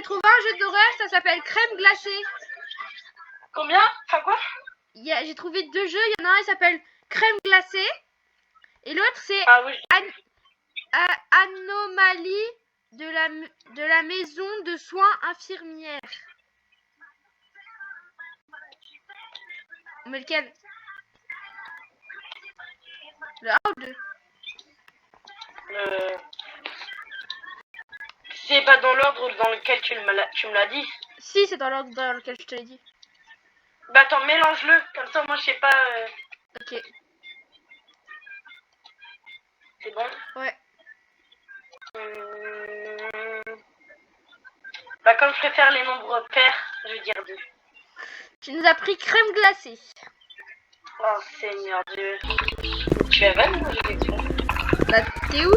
j'ai trouvé un jeu d'horreur, ça s'appelle Crème glacée. Combien? Enfin quoi? J'ai trouvé 2 jeux, il y en a un, il s'appelle Crème glacée. Et l'autre, c'est Ah oui. Anomalie de la maison de soins infirmières. Mais lequel? Le 1 ou le 2? C'est pas dans l'ordre dans lequel tu me l'as dit. Si, c'est dans l'ordre dans lequel je te l'ai dit. Bah attends, mélange-le, comme ça moi je sais pas. Ok. C'est bon? Ouais. Bah comme je préfère les nombres pairs, je vais dire 2. Tu nous as pris Crème glacée. Oh Seigneur Dieu. Tu es vanne ou je vais te faire? Bah, t'es où?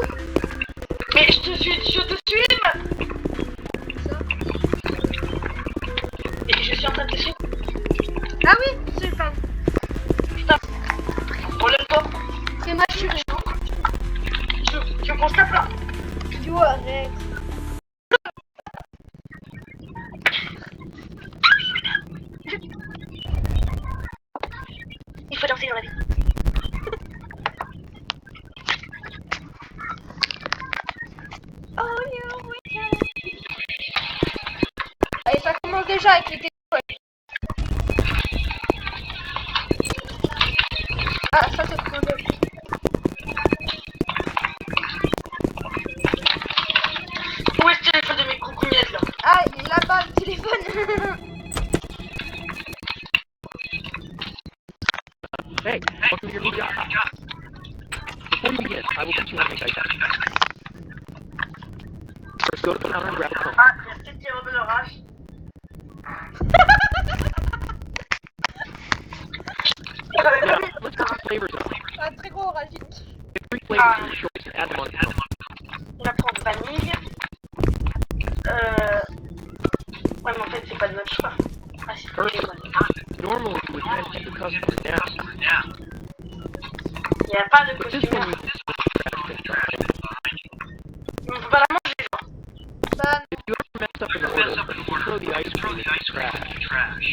Mais je te suis. Et je suis en train de te suivre. Ah oui, c'est pas. Putain. On l'aime pas. C'est moi, je suis Tu me prends ce là. Yo, arrête. Il faut danser dans la vie. Oh, you weekend. Allez, ça commence déjà avec les téléphones. Ah, ça c'est trop bien. Où est le téléphone de mes coucougnettes là? Ah, il est là-bas le téléphone. Hey, welcome to your new job. Before you begin, I will teach you how to make ice cream. First, go to the counter and grab a cone. Ah, il y a peut-être des rebelles d'orage. Now, let's put some flavors on. Un très gros oragique. Pick 3 flavors of your choice and add them on the cone. On va prendre vanille. Ouais, mais en fait, c'est pas de notre choix. Ah, c'est First, pas normally you would hand pick the customer now, Il n'y a pas de but this one costumeur. you trash can. On peut pas la manger, genre. Bah, If you ever mess up in the order, you can throw the ice cream in the trash.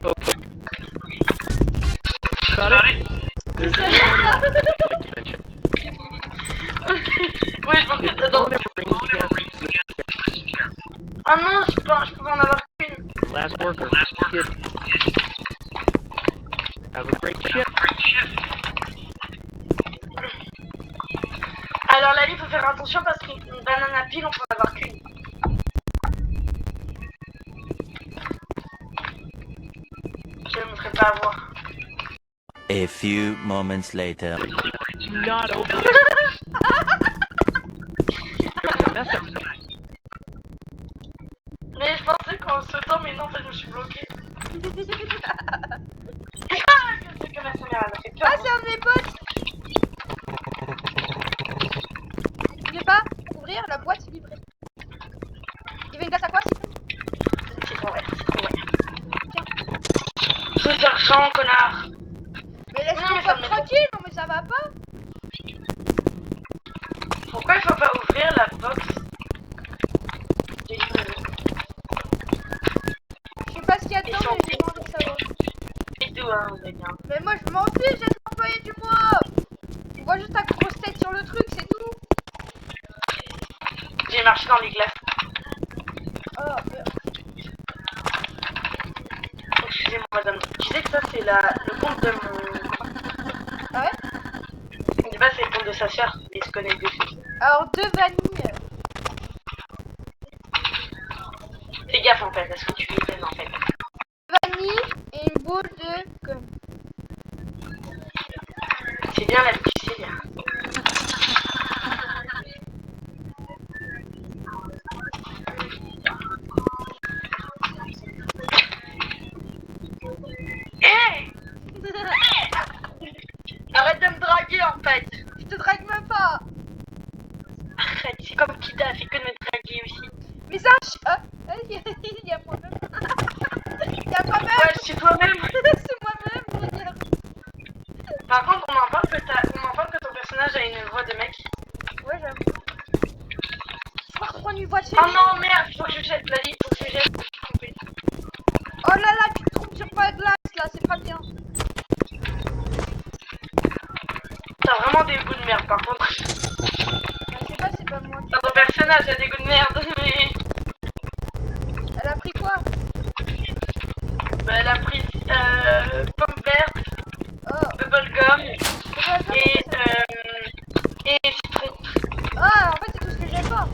Okay. Got it? There's one more thing I'd like to mention. Oui, je pense If que the dedans. phone ever rings again, Ah non, je peux pas en avoir qu'une. last worker, kid. Have a great shift. Alors là, il faut faire attention parce qu'une banane à pile, on peut en avoir qu'une. Je ne me ferai pas avoir. A few moments later. Do not open There's a mess up. Mais je pensais qu'en sautant, mais non, en fait, je me suis bloquée. Ah, qu'est-ce que ma mère elle a fait peur. ah, c'est un de mes potes. Tu veux pas ouvrir la boîte livrée? Il veut une glace à quoi, s'il te plaît? C'est trop vrai, c'est trop vrai. Tout d'argent, connard. Mais laisse-moi pas tranquille, non mais ça va pas. Pourquoi il faut pas ouvrir la box? Je sais pas ce qu'il y a dedans, mais j'ai pas envie de savoir. C'est tout, hein, on est bien. Mais moi je m'en fiche, j'ai l'employé du mois. Tu vois juste ta grosse tête sur le truc, c'est tout. J'ai marché dans les glaces. Oh, merde. Excusez-moi, madame. Tu sais que ça, c'est le compte de mon. Ah ouais? Je sais pas, c'est le compte de sa soeur. Il se connaît dessus. Alors 2 vanilles. Fais gaffe en fait, parce que tu lui donnes en fait. Vanille et une boule de gomme. C'est bien la petite Célia. Hé! Arrête de me draguer en fait! Je te drague même pas. Arrête, c'est comme qui t'a fait que de me draguer aussi. Mais ça, il y a moi-même. Il y a moi-même. Ouais, c'est toi-même! C'est moi-même, regarde. Par contre, on m'en parle que ton personnage a une voix de mec. Ouais, j'avoue. reprendre une voiture. Oh non, merde, faut que je jette la ligne, faut que je jette. Oh là là, tu te trompes sur pas glace là, c'est pas bien. T'as vraiment des goûts de merde par contre. Je sais pas, c'est pas moi. Dans ton personnage, il y a des goûts de merde, mais. Elle a pris quoi? Bah, elle a pris pomme verte, Oh. bubblegum Et... et citron. Ah, en fait, c'est tout ce que j'ai pas.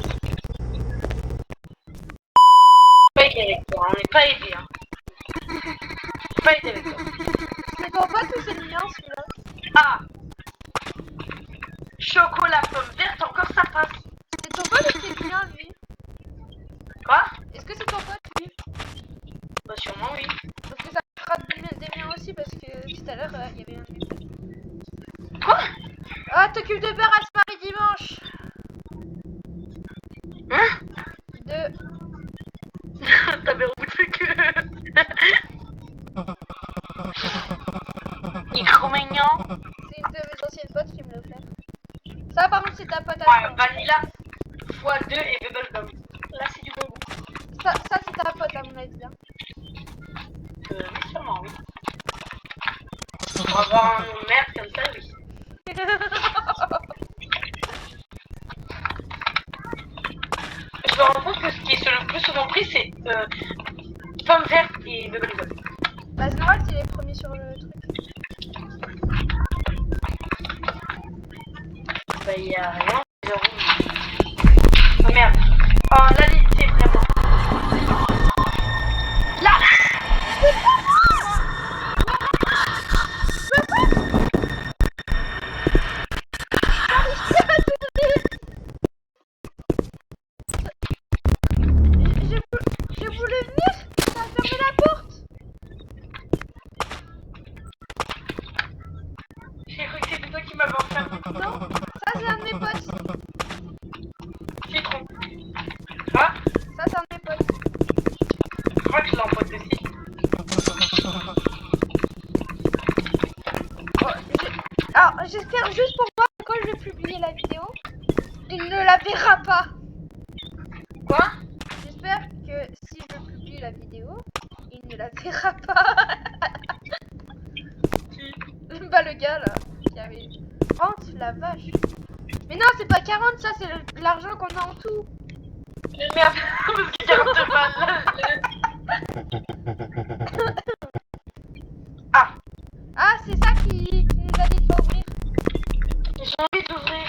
Pas aidé avec toi, on n'est pas aidé. Hein. Pas aidé avec toi. C'est ton pote ou c'est le mien celui-là? Ah! Chocolat pomme verte, encore ça passe. C'est ton pote ou c'est le mien lui? Quoi? Est-ce que c'est ton pote lui? Bah, sûrement oui. Parce que ça fera des miens aussi parce que tout à l'heure il y avait un. Quoi? Ah, t'occupes de père à ce Paris dimanche. Hein? De. T'avais rebouté que. Micro mignon. C'est une de mes anciennes potes qui me l'a offert. Ça, par contre, c'est ta pote à Ouais, toi. vanilla x2 et bubblegum. Là, c'est du bon goût. Ça c'est ta pote à mon avis. Hein. Sûrement, oui. Pour avoir un nom de merde comme ça, oui. Je me rends compte que ce qui est le plus souvent pris, c'est pomme verte et bubblegum. Bah, c'est normal, c'est les premiers sur le truc. Bah, il y a rien. Oh merde. Oh, la liste, c'est vraiment. Là! Je voulais venir, ça a fermé la porte. J'ai cru que c'était toi qui m'avais enfermé. Non, ça c'est un de mes potes. Citron. Ah, Ça c'est un de mes potes. je crois que je l'ai en pote aussi. Oh, alors, j'espère juste pour moi que quand je vais publier la vidéo, il ne la verra pas. Quoi? J'espère que si je publie la vidéo, il ne la verra pas. Bah le gars là, qui avait 30, la vache. Mais non, c'est pas 40, ça c'est l'argent qu'on a en tout. Mais merde, parce qu'il y a 40 balles. Ah, Ah, c'est ça qui nous a dit de pas ouvrir. j'ai envie d'ouvrir.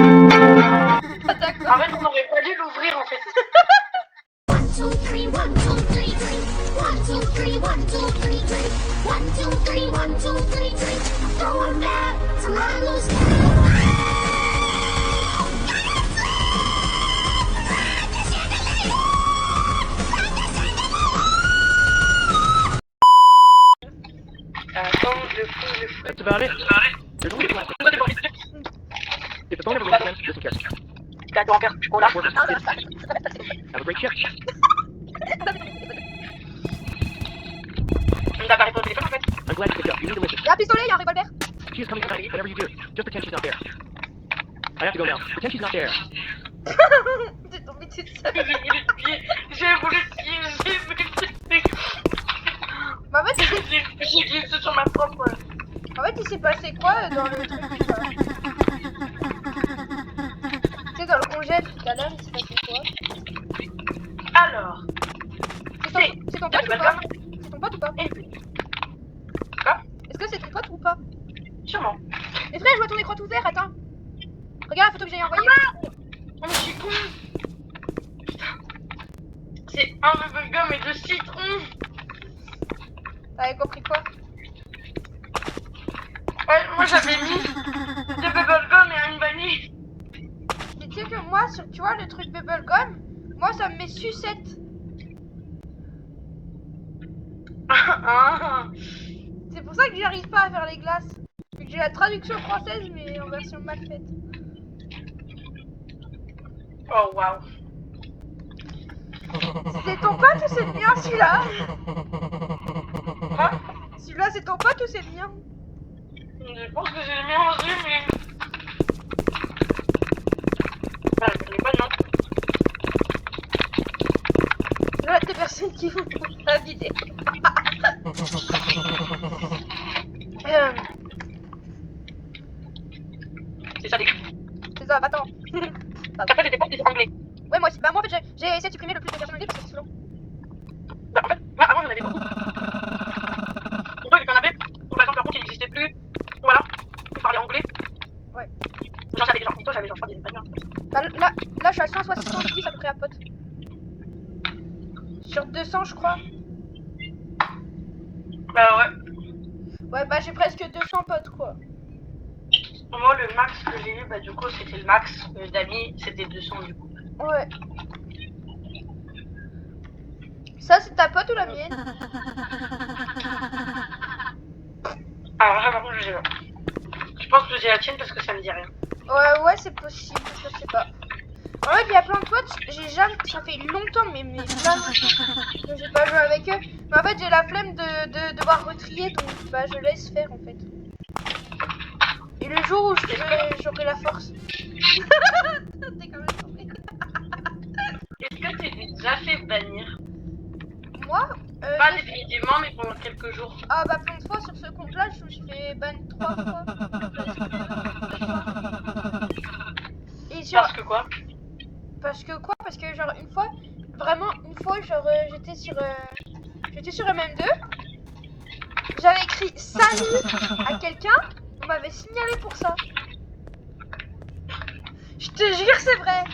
Ah, d'accord. En fait, on aurait pas dû l'ouvrir en fait. 1, 2, 3, 1, 2, 3, 1, 2, 3, 1, 2, 3, 1, 2, 3, 1, 2, 3, throwing back to let loose. Attends, je fous. That's about it. There's only one left. If the phone ever rings again, listen carefully. Gâteau en cœur, chocolat. Have a great shift. On n'a pas répondu au téléphone en fait. I'm glad you picked up. You need to listen. Il y a un pistolet, il y a un revolver. She's coming tonight. Whatever you do, just pretend she's not there. I have to go now. Pretend she's not there. T'es tombé toute seule. J'ai voulu te pied. Bah, en fait, J'ai glissé sur ma propre. en fait, il s'est passé quoi dans le truc Tu sais, dans le congèle tout à l'heure, il s'est passé quoi? Alors, C'est ton pote ou pas? C'est ton pote ou pas? Quoi? Est-ce que c'est ton pote ou pas? Sûrement. Mais frère, je vois ton écran tout vert, attends. Regarde la photo que j'ai envoyée. Oh mais je suis con. Putain. C'est un bubblegum et 2 citrons. T'avais compris quoi? Ouais, moi j'avais mis 2 bubblegum et une vanille. Mais tu sais que moi, tu vois le truc bubblegum, moi ça me met sucette. Ah. C'est pour ça que j'arrive pas à faire les glaces. Vu que j'ai la traduction française mais en version mal faite. Oh waouh. C'est ton pote ou c'est le mien celui-là? Quoi? Celui-là c'est ton pote ou c'est le mien? Je pense que j'ai le mien aussi, mais... Ah, je connais pas de nom. Là, des personnes qui vont la vidéo. C'est ça, les gars. C'est ça, attends. Après, j'étais pas en anglais. Ouais, moi aussi. Bah, moi en fait, j'ai essayé de supprimer le plus de personnes anglais parce que c'est long. Bah, en fait, moi, avant, j'en avais beaucoup. Pour toi, vu qu'on avait, par exemple, leur compte, il n'existait plus. Voilà. Il parlait anglais. Ouais. Genre, j'avais, genre, toi, j'avais, genre, je crois, des Espagnols. Bah, là, je suis à 170 à peu près à pote. Sur 200, je crois. Bah, ouais. Ouais, bah, j'ai presque 200 potes, quoi. Moi, le max que j'ai eu, bah, du coup, c'était le max d'amis, c'était 200, du coup. Ouais. Ça, c'est ta pote ou la mienne? Alors, là, par contre, je sais pas. Je pense que j'ai la tienne parce que ça me dit rien. Ouais, c'est possible, je sais pas. En fait, il y a plein de potes, j'ai jamais, ça fait longtemps, mais vraiment, que j'ai pas joué avec eux. Mais en fait, j'ai la flemme de devoir retrier, donc bah, je laisse faire en fait. Et le jour où j'aurai la force. T'es quand même tombé. Est-ce que t'es déjà fait bannir? Moi Pas définitivement, mais pendant quelques jours. Ah bah plein de fois sur ce compte-là, je me suis fait ban 3 fois. Et sur... Parce que quoi? Parce que quoi? Parce que genre une fois, vraiment une fois, genre j'étais sur MM2, j'avais écrit salut à quelqu'un, on m'avait signalé pour ça. Je te jure, c'est vrai.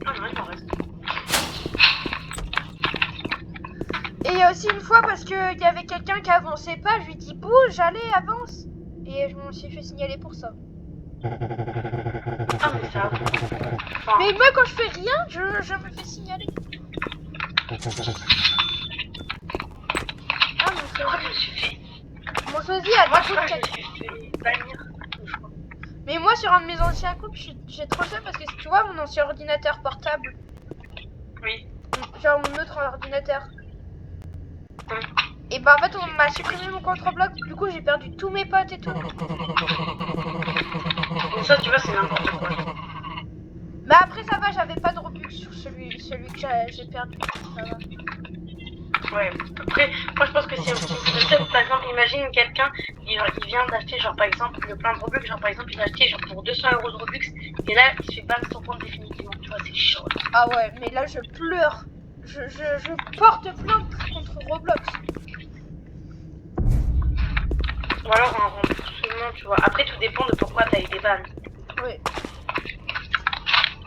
Ah non, il m'en reste. Et il y a aussi une fois parce que il y avait quelqu'un qui avançait pas, je lui dis bouge, allez, avance. Et je me suis fait signaler pour ça. Ah, mais ça. Enfin, Mais moi quand je fais rien, je me fais signaler. Ah mon je crois que je sosie. me suis fait. Mon sosie a Moi, trop je de crois que je qualité. me suis fait bannir. Je crois. Mais moi sur un de mes anciens comptes, j'ai trop ça parce que tu vois mon ancien ordinateur portable, Oui. genre mon autre ordinateur. Hum. Et bah en fait on m'a supprimé mon compte Roblox, du coup j'ai perdu tous mes potes et tout. Mais ça, tu vois, c'est n'importe quoi. Mais après ça va, j'avais pas de Robux sur celui que j'ai perdu. Ça va. Ouais. Après, moi, je pense que c'est aussi. Peut-être, par exemple, imagine quelqu'un, il vient d'acheter, genre, par exemple, le plein de Robux, genre, par exemple, il a acheté, genre, pour 200 € de Robux, et là, il se fait ban son compte définitivement. Tu vois, c'est chaud. Ah ouais, mais là je pleure. Je porte plainte contre Roblox. Ou alors un remboursement, tu vois. Après, tout dépend de pourquoi t'as été ban. Oui.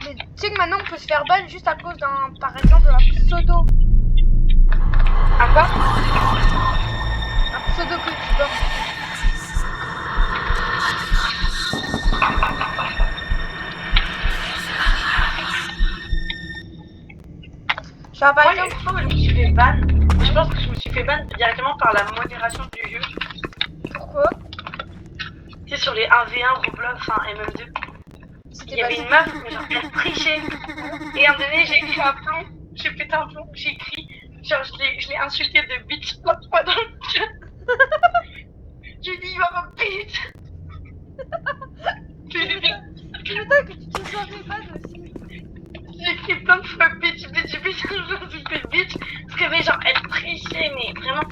Mais tu sais que maintenant on peut se faire ban juste à cause d'un, par exemple, un pseudo. À quoi? Un pseudo que tu portes. Genre par Moi, il y a exemple, une fois où je me suis fait ban. Je pense que je me suis fait ban directement par la modération du jeu. pourquoi? Tu sais, sur les 1v1 Roblox, enfin MM2. Il C'était y avait une meuf, mais genre, elle trichait. Et à un moment donné, j'ai écrit un plomb. J'ai pété un plomb. J'ai écrit. Genre, je l'ai insulté de bitch plein de fois dans le chat. J'ai dit, you are a bitch. Tu m'étonnes que tu te sois fait ban aussi. J'ai écrit plein de fois bitch, bitch, bitch. Je l'ai insulté bitch. Parce que, mais genre, elle trichait, mais vraiment,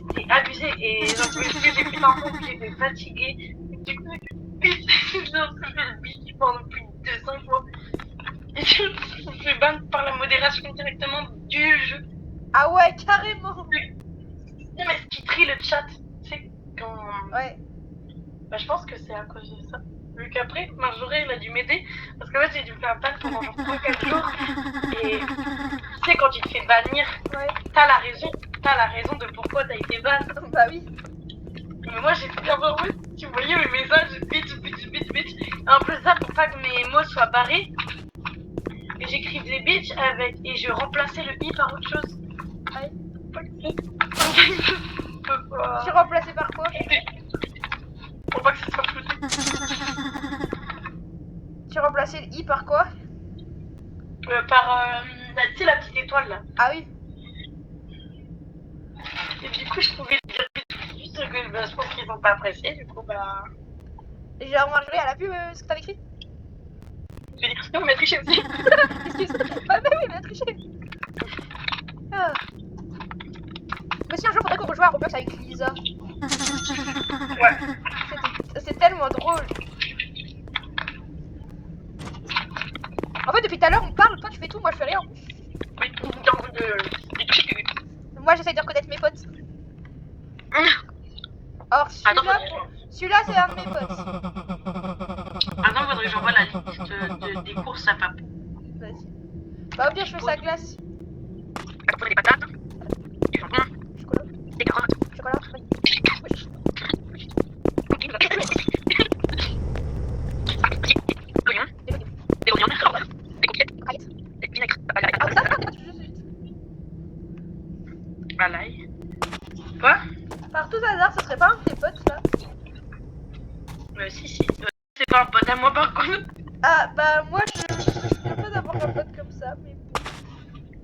c'était abusé. Et genre, j'ai pété un plomb, j'étais fatiguée. Du coup, bitch, j'ai insulté le bitch pendant plus de 5 fois. Et je me suis fait ban par la modération directement du jeu. Ah ouais, carrément. Non, mais ce qui trie le chat, c'est quand. Ouais. Bah, je pense que c'est à cause de ça. Vu qu'après, Marjorie, il a dû m'aider. Parce que, en fait, j'ai dû me faire ban pendant genre 3-4 jours. Et tu sais, quand tu te fais bannir, Ouais. t'as la raison de pourquoi t'as été ban. Bah oui. Mais moi, j'ai bien dormi. Tu voyais mes messages, bitch. En plus, ça, pour pas que mes mots soient barrés. Et j'écrivais bitch avec. Et je remplaçais le i par autre chose. Ouais. Pour Tu remplacé par quoi? pas que ça soit flouté. Tu remplacé le i par quoi? Par tu sais, la petite étoile là. Ah oui. Et du coup, je pouvais le dire juste que je pense qu'ils n'ont pas apprécié. Du coup, bah. Et genre, moi, elle a vu ce que t'avais écrit. Je vais dire, non, mais triché aussi. Excuse. Bah oui, mais elle a triché. Ah. Mais si un jour, faudrait qu'on rejoue à Roblox avec Lisa. Ouais. C'est tellement drôle. En fait, depuis tout à l'heure, on parle, toi tu fais tout, moi je fais rien. Oui, dans de. Moi j'essaye de reconnaître mes potes. Or Attends, celui-là c'est un de mes potes. Attends, faudrait que j'envoie la liste des courses à papa. Vas-y. Bah au pire je fais sa glace. Attends, des patates, du jambon, Chocolat. des carottes. Chocolat. Des oignons, des oignons, des coquillettes, des vinaigres, à l'ail. Quoi? Par tout hasard, ce serait pas un de tes potes là? Si. C'est pas un pote à moi par contre. Ah bah moi je ne pas d'avoir un pote comme ça, mais bon.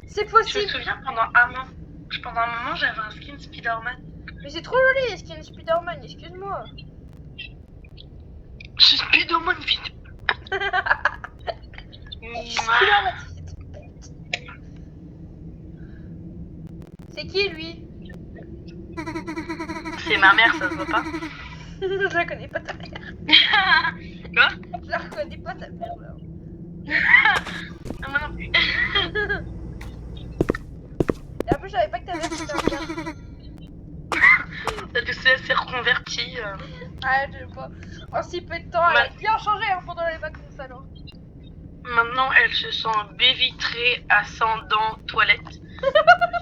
C'est Je me possible. souviens pendant un moment j'avais un skin Spider-Man. Mais c'est trop joli, skin Spider-Man, excuse-moi. C'est Spider-Man vite. Spider-Man. C'est qui lui? C'est ma mère, ça se voit pas. Je la connais pas ta mère. Quoi? Je la reconnais pas ta mère là. Ah, moi non plus. Et en plus je savais pas que ta mère c'était un gars. Tu sais, elle s'est reconvertie. Ah je sais pas. En si peu de temps, elle a bien changé hein, pendant les vacances alors. Maintenant, elle se sent baie vitrée, ascendant, toilette.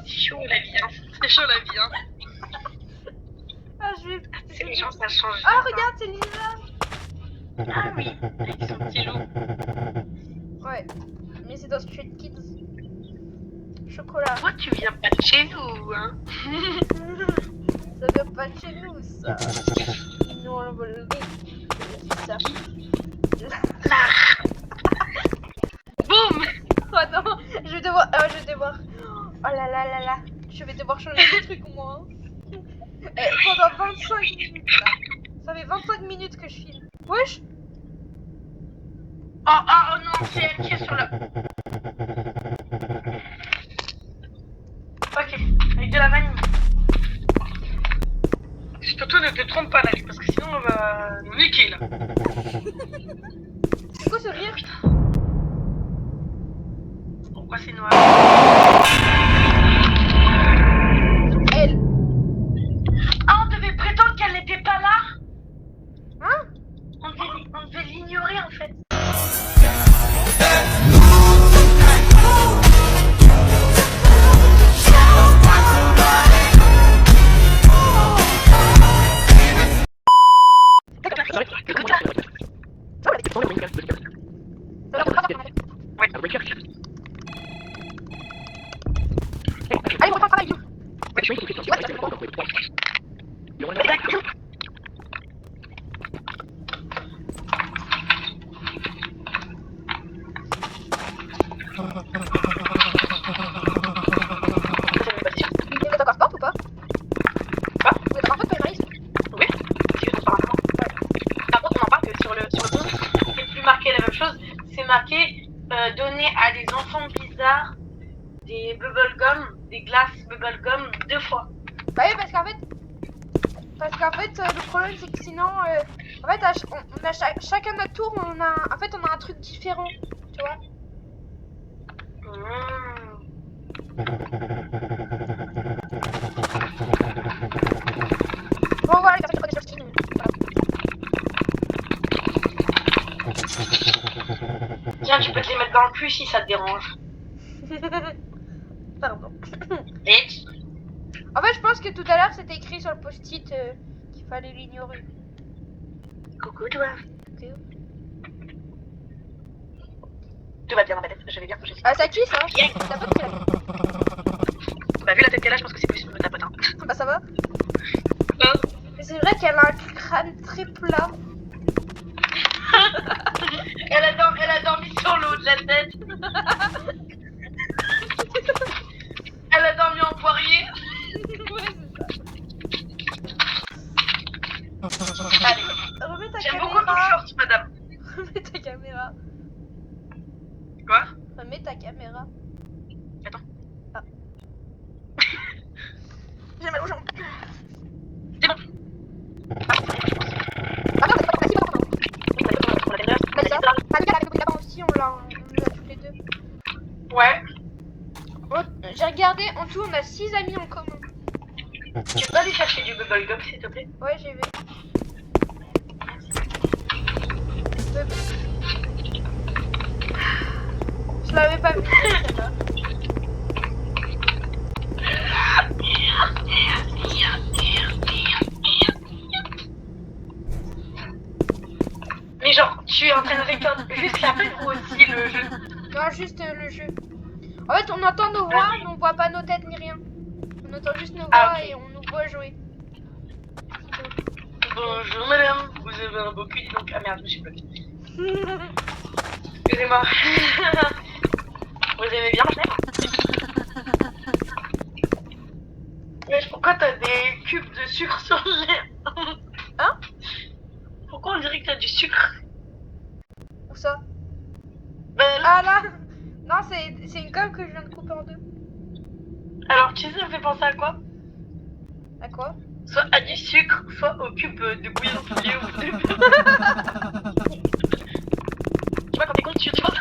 C'est chaud la vie, hein. C'est chaud la vie, hein. Ah je vais... C'est les gens, ça change. Ah regarde, c'est Lisa. Ah oui, avec son petit loup. Ouais, mais c'est dans Street Kids. Chocolat. Toi, tu viens pas de chez nous, hein. Ça vient pas de chez nous ça. Nous on va le c'est ça. Boum. Oh non, je vais devoir... Oh là là là là. Je vais devoir changer de truc moi. Pendant 25 minutes là. Ça fait 25 minutes que je filme. Wesh. Oh non, c'est elle qui est sur la... Ok, avec de la vanille. Surtout ne te trompe pas là, parce que sinon on va nous niquer là. C'est quoi ce rire? Pourquoi c'est noir? Elle. Ah, on devait prétendre qu'elle n'était pas là? Hein? On devait l'ignorer en fait. Allez, on va travailler. Vous êtes encore sport ou pas? Quoi? Vous êtes encore sport, Marie? Oui, par contre, on en parle que sur le dos, c'est plus marqué la même chose. C'est marqué donner à des enfants bizarres des bubblegum, des glaces bubblegum 2 fois. Bah oui, parce qu'en fait, le problème c'est que sinon, en fait, on a chacun notre tour, on a un truc différent, tu vois. Bon voilà, les personnes qui connaissent le style. Tiens, tu peux te les mettre dans le cul si ça te dérange. Pardon. Bitch. En fait, je pense que tout à l'heure c'était écrit sur le post-it qu'il fallait l'ignorer. Coucou toi. Ok. Tout va bien dans ma tête, j'avais bien touché. Ah, ça qui ça? Yeah. T'as pas de qui, là? Bah vu la tête qu'elle a, je pense que c'est plus ta pote. Hein. Bah ça va. Mais c'est vrai qu'elle a un crâne très plat. Elle a dormi sur l'eau de la tête. mets ta caméra. Attends. Ah. J'ai mal aux jambes. C'est bon. Ah non, c'est pas facile, pardon. On a la caméra. Bah, ça. Ah, le gars avec le lapin aussi, on l'a tous les deux. Ouais. J'ai regardé, en tout, on a 6 amis en commun. Tu peux aller chercher du bubblegum s'il te plaît? Ouais, j'ai vu. Je l'avais pas vu. celle-là. Mais genre, tu es en train de record juste la peine ou aussi le jeu? Non, juste le jeu. En fait, on entend nos voix, mais on voit pas nos têtes ni rien. On entend juste nos voix Ah, ok. et on nous voit jouer. Bonjour madame, vous avez un beau cul, dis donc. Ah merde, je me suis bloqué. Excusez-moi. Vous aimez bien ma fenêtre? Mais pourquoi t'as des cubes de sucre sur les... Hein? Pourquoi on dirait que t'as du sucre? Où ça? Ben là, Ah là. Non, c'est une gomme que je viens de couper en deux. alors tu sais, ça me fait penser à quoi? À quoi? Soit à du sucre, soit au cube de bouillon de poulet ou de... Tu vois quand t'es con, tu vois?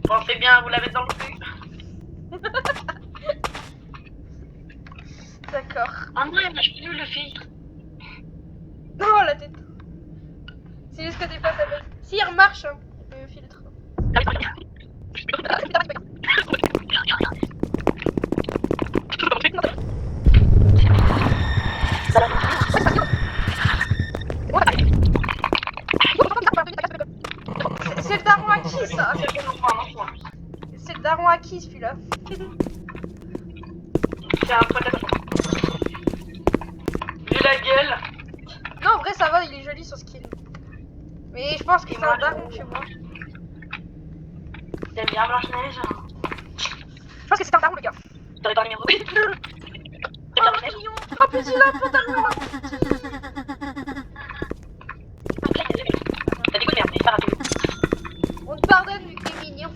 Pensez bien à vous la mettre dans le cul. D'accord. Ah non, il marche plus le filtre. Oh la tête. C'est juste que des fois ça baisse. Si, il remarche, hein, le filtre. C'est le daron à qui ça? C'est le daron à qui celui-là? C'est un pote à toi. Vu la gueule. Non, en vrai ça va, il est joli son skin. Mais je pense que c'est un daron chez moi. T'aimes bien Blanche-Neige? Je pense que c'est un daron le gars. T'aurais pas le numéro? T'aimes bien Blanche-Neige? Mignon. En plus il a un pantalon. T'as dit quoi de merde, mais pas rapide. On te pardonne vu que t'es mignon.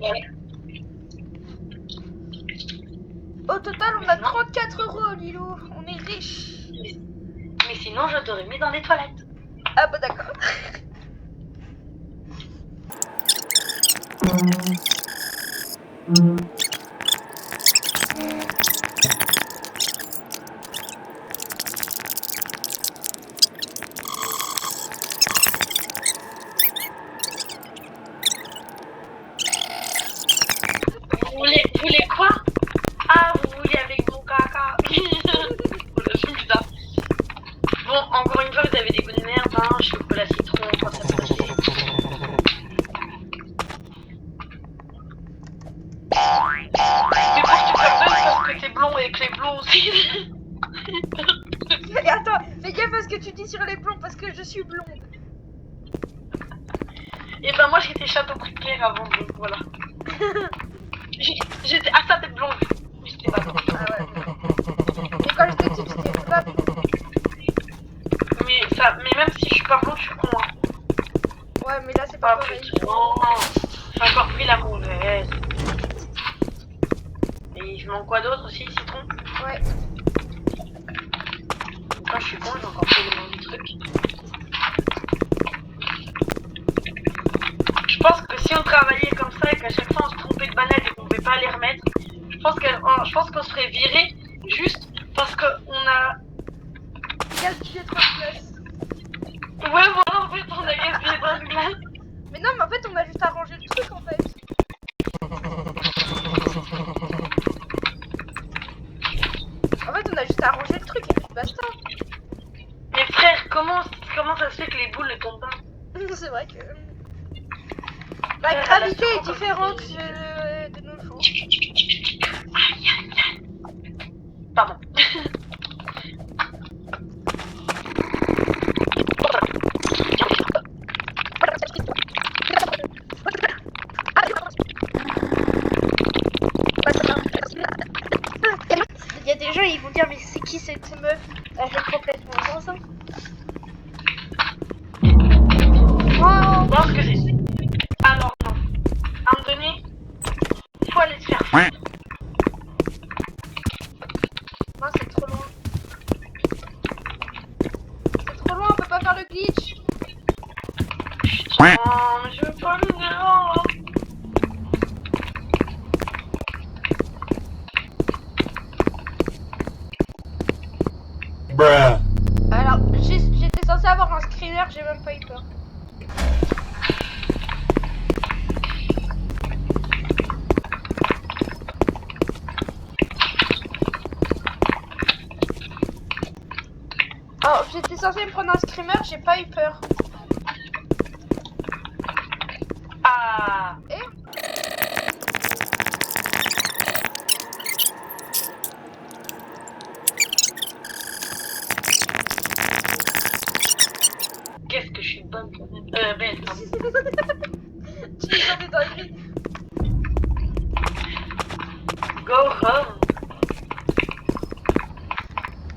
Ouais. Au total on a 34 € Lilo. On est riche. Mais sinon, je t'aurais mis dans les toilettes. Ah bah d'accord. Vous voulez quoi? Ah, vous voulez avec mon caca? C'est bizarre. Bon, encore une fois, vous avez des goûts de merde, hein. Chocolat citron, quand ça peut passer. Mais parce que tu t'appelles parce que t'es blond et que les blonds aussi. Et attends, fais gaffe à ce que tu dis sur les blonds parce que je suis blonde. Et ben moi j'étais château clair avant, donc voilà. J'étais à ça d'être blonde. J'étais pas blonde. Ah ouais. Mais quand j'étais petite, j'étais pas blonde. Mais même si je suis pas blonde, je suis con. Hein. Ouais, mais là c'est pas Ah pareil. putain, j'ai encore pris la mauvaise. Et je manque quoi d'autre aussi, citron? Ouais. Quand je suis con, j'ai encore pris le même truc. Je pense que si on travaillait comme ça et qu'à chaque fois on se trompait de banane et qu'on ne pouvait pas les remettre, je pense qu'on se ferait virer juste parce qu'on a... Gaspillé trop de place. Ouais, voilà, en fait, on a gaspillé dans une glace. Mais non, mais en fait, on a juste arrangé le truc en fait. En fait, on a juste arrangé le truc et puis basta. Mais frère, comment ça se fait que les boules ne tombent pas? C'est vrai que. La gravité est différente de nos jours. Aïe, aïe, aïe. Pardon. Il y a des gens, ils vont dire, mais c'est qui cette meuf? Elle est complètement enceinte. Wow. Bon, Oh, mais je veux pas le dire. Alors, j'étais censé avoir un screener, j'ai même pas eu peur. Oh, j'étais censé me prendre un screamer, j'ai pas eu peur. Ah. Qu'est-ce que je suis bonne quand même. Belle, pardon. Tu es dans des dingueries. Go home.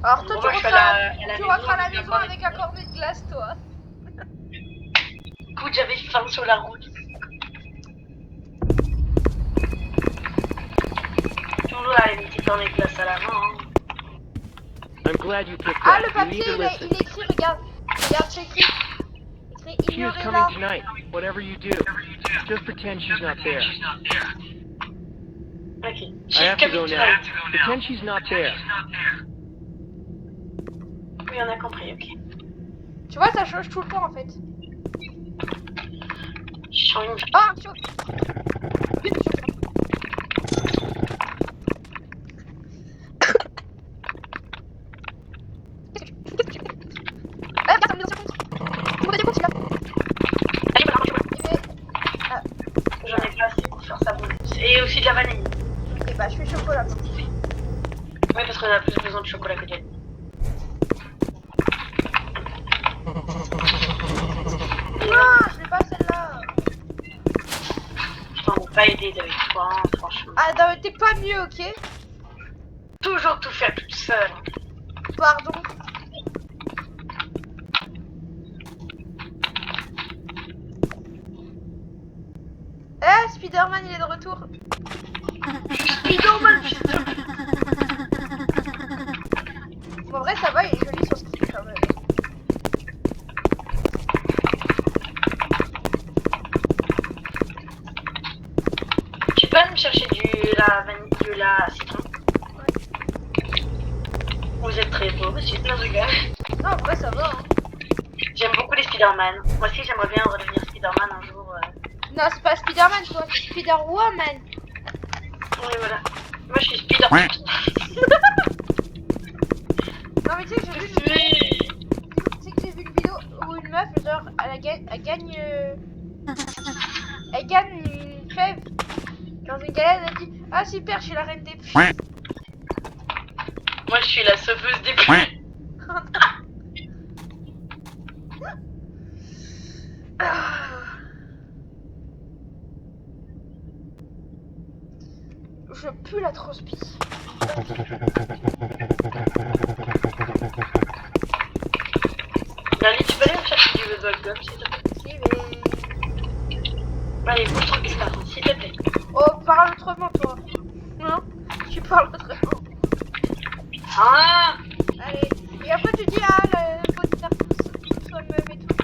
Alors toi, Moi, tu je suis rentres à la maison, maison avec un cornet de glace, toi. Écoute, j'avais faim sur la route. Toujours la limite dans les glaces à la main. Hein. I'm glad you picked Ah, up. le You papier, need to il est listen. écrit, regarde. Regarde, c'est écrit. She is Ignorez-la. coming tonight, whatever you do. Just pretend she's not there. Ok. I have to go now. Pretend she's not there. Oui, on a compris, ok. Tu vois, ça change tout le temps en fait. Change. Ah, J'en ai pas assez pour faire ça bon. Et aussi de la vanille. et bah, je fais chocolat. Oui, parce qu'on a plus besoin de chocolat que de vanille. Non, je l'ai pas celle-là. Je t'en ai pas aidé avec toi, hein, franchement. Ah, non, t'es pas mieux, ok? Toujours tout faire toute seule. Pardon. Eh, Spider-Man, il est de retour. Spider-Man, Bon, en vrai, ça va, il est joli sur ce clip quand même. tu peux me chercher la vanille, de la citron? Vous êtes très beau, monsieur. Non, je rigole. Non, en vrai, ça va. Hein. J'aime beaucoup les Spider-Man. Moi aussi, j'aimerais bien redevenir Spider-Man un jour. Non, c'est pas Spider-Man, toi, c'est Spider-Woman. Oui, voilà. Moi, je suis Spider-Man. Non, mais tu sais que j'ai vu une vidéo où une meuf, genre, elle gagne une fève dans une galette, elle dit ah super, je suis la reine des puits. Moi, je suis la sauveuse des pluies. Je pue la transpi. Lali, tu peux aller me chercher du bubblegum, s'il te plaît? Si, mais... Allez, bouge ton cul, par contre, s'il te plaît. Oh, parle autrement, toi. Non, tu parles autrement. Ah! Allez. Et après, tu dis, ah, le faut dire que soit meuf et tout.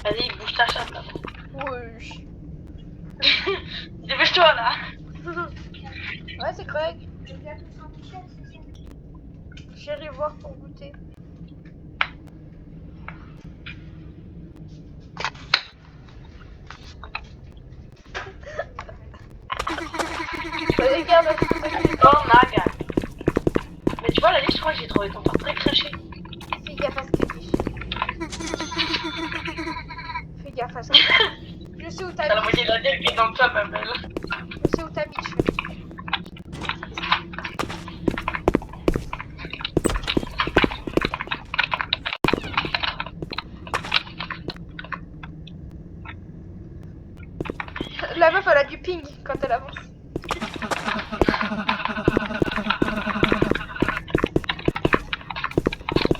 Vas-y, bouge ta chatte, là. Oui. Dépêche-toi, là. Ouais, c'est correct. J'irai voir pour goûter. Regarde. Oh my god. Mais tu vois, Lali, je crois que j'ai trouvé ton portrait craché. Fais gaffe à ce que tu dis. Fais gaffe à ce que tu dis. Je sais où T'as la t'habites. moitié de la tête qui est dans toi, ma belle. Je sais où t'habites. La meuf, elle a du ping quand elle avance.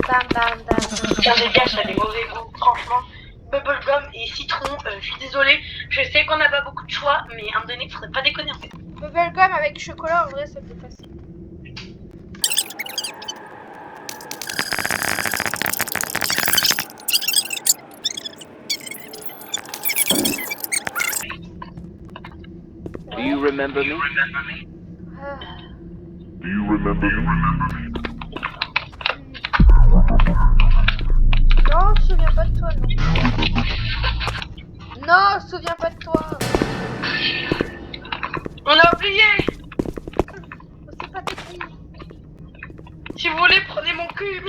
Bam bam bam. Tiens, les gars, ça a des mauvais goûts, franchement. Bubblegum et citron, je suis désolée. Je sais qu'on n'a pas beaucoup de choix, mais à un moment donné, faudrait pas déconner en fait. Bubblegum avec chocolat, en vrai, ça peut passer. remember me? Ah. Do you remember me? Non, je me souviens pas de toi, non. Non, je me souviens pas de toi. On a oublié. C'est pas petit. Si vous voulez, prenez mon cul.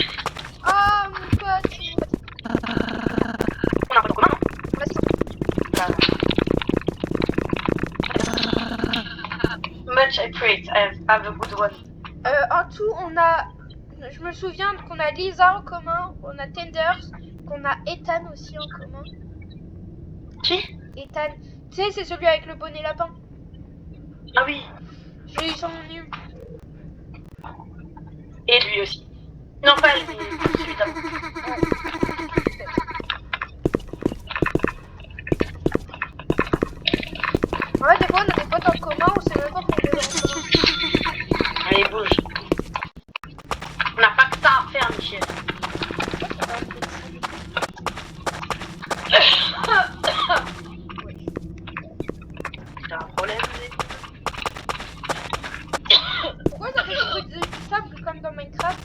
Ah, mon pote. On a un peu de commun, non? Much I pray, have a good one. En tout, on a... Je me souviens qu'on a Lisa en commun, on a Tenders, qu'on a Ethan aussi en commun. Qui? Ethan. Tu sais, c'est celui avec le bonnet lapin. Ah oui. J'ai eu son nom. Et lui aussi. Non, pas lui, celui d'avant. Ouais, des fois, on a des potes en commun, on sait même pas qu'on est en commun. Allez, bouge. On n'a pas que ça à faire, Michel. T'as un problème, Pourquoi ça fait du bruit de sable comme dans Minecraft?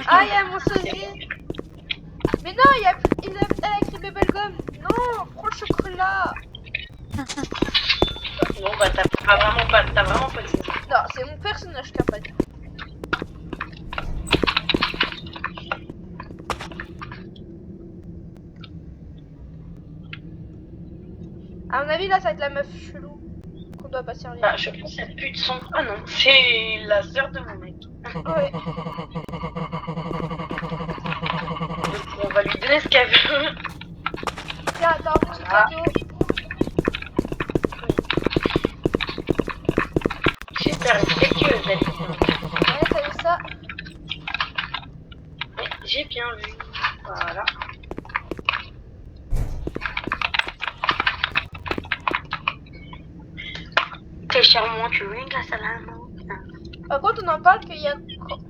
Ah, il y a mon sosie. Mais non, il a écrit Bubblegum. Non, prends le chocolat. Non, bah t'as vraiment pas de sens. Non, c'est mon personnage qui a pas dit. À mon avis, là, ça va être la meuf chelou qu'on doit pas servir. Bah, je pense qu'elle pue de son... Ah non, c'est la sœur de mon mec. Ouais. Donc, on va lui donner ce qu'elle veut. Tiens, attends, petit cadeau. Super respectueuse, elle. Ouais, t'as vu ça? Ouais, j'ai bien vu. Voilà. T'es charmant, tu veux une glace à la main. Par contre, on en parle qu'il y a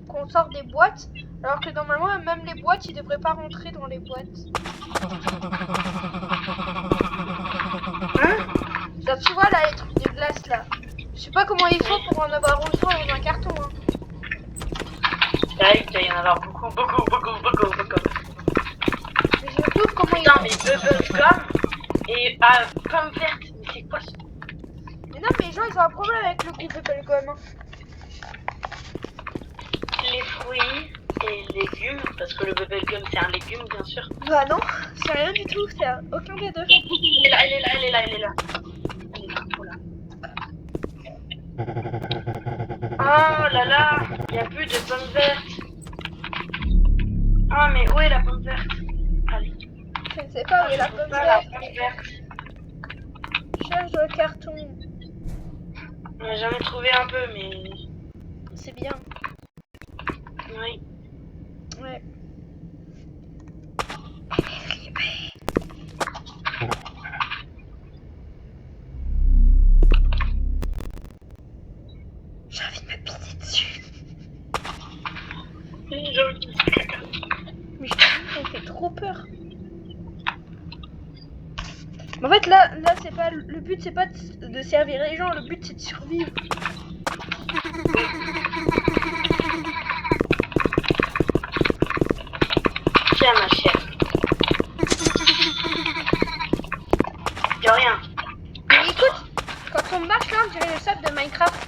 qu'on sort des boîtes, alors que normalement, même les boîtes, ils devraient pas rentrer dans les boîtes. Hein? Genre, tu vois là, les trucs de glace là. Je sais pas comment ils font pour en avoir autant dans un carton. Hein. Là, il doit y en avoir beaucoup. Mais surtout, comment Putain, ils mais Bubblegum et pomme verte, mais c'est quoi ce... Mais non, mais les gens, ils ont un problème avec le goût Bubblegum. Hein. Les fruits et légumes, parce que le Bubblegum c'est un légume, bien sûr. Bah non, c'est rien du tout, c'est aucun des deux. Elle est là. Elle est là, voilà. Oh là là, il n'y a plus de pommes vertes. Ah, mais où est la pomme verte? Allez. Je ne sais pas où est la pomme Pas la verte. pomme verte. Je cherche dans le carton. J'en ai trouvé un peu, mais... C'est bien. Oui. Ouais. J'ai envie de me pisser dessus. J'ai envie de faire caca. Mais je te dis, ça me fait trop peur. En fait, là c'est pas le but, c'est pas de servir les gens, le but c'est de survivre. Tiens, ma chère. Y'a rien. Mais écoute, quand on marche là, on dirait le sable de Minecraft.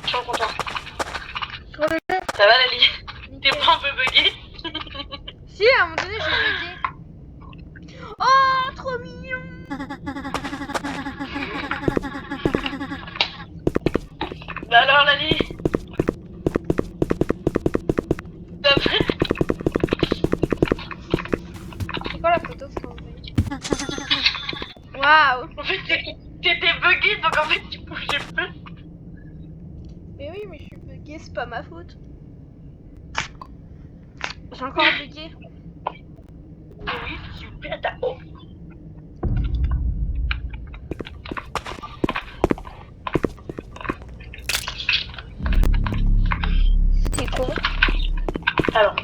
Je suis content. Sur le jeu. Ça va, Lali? T'es Nickel. pas un peu bugué? Si, à un moment donné, j'ai bugué. Oh, trop mignon. Bah alors, Lali? C'est quoi la photo que t'as envoyée? Waouh. En fait, t'étais bugué, donc en fait, tu bougeais plus. Mais oui, mais je suis bugué, c'est pas ma faute. J'ai encore bugué. Oui, super, t'as... Oh. C'était con. Alors,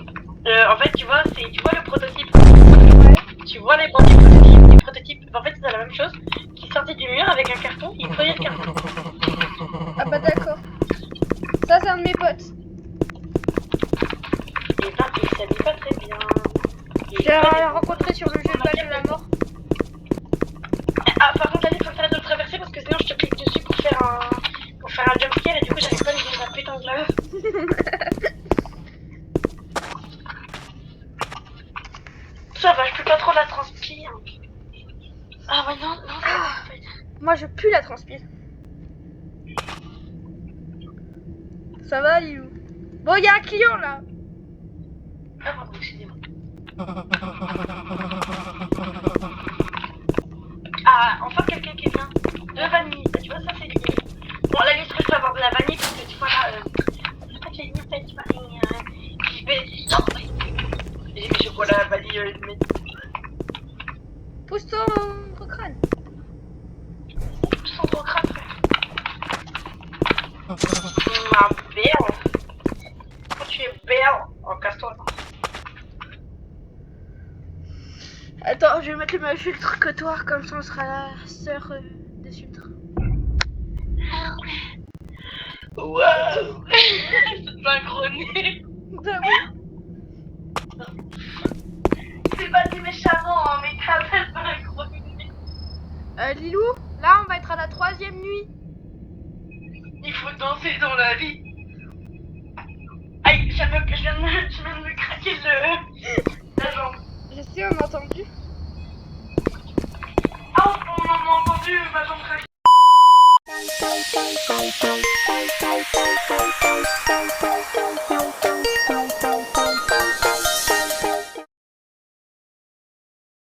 avec un carton, il prenait le carton. Ah bah d'accord. Ça c'est un de mes potes. Et ben, il s'habille pas très bien. Je l'ai rencontré sur le jeu de balle de la mort. Ah, par contre, allez, faut que t'arrêtes de le traverser parce que sinon je te clique dessus pour faire un jumpscare et du coup j'arrive pas à lui donner la putain de lave. Ça va, je peux pas trop la transpire. Ah ouais, non, non, ça va, en fait. Moi je pue la transpire. Ça va Lilou? Bon il y a un client là. Ah pardon, excusez-moi. Ah, enfin quelqu'un qui vient. De vanille, tu vois, ça c'est lié. Bon, la limite, je peux avoir de la vanille parce que tu vois là, c'est pas que j'ai mis ça, tu vois, j'y vais. J'ai mis chocolat, vanille, mais. Pousse ton crâne. Sans ton crâne, frère. Ma belle. Quand tu es belle, oh, casse-toi. Attends, je vais mettre le même filtre que toi, comme ça on sera la sœur des filtres. Waouh. C'est pas un gros nez. Bah oui. C'est pas des méchamment, hein, mais t'appelles pas un gros nez. Lilou, là on va être à la 3e nuit. Il faut danser dans la vie. Aïe, je viens de me craquer la jambe. Je sais, on a entendu. Ah, on a entendu ma jambe craquer. Thank you.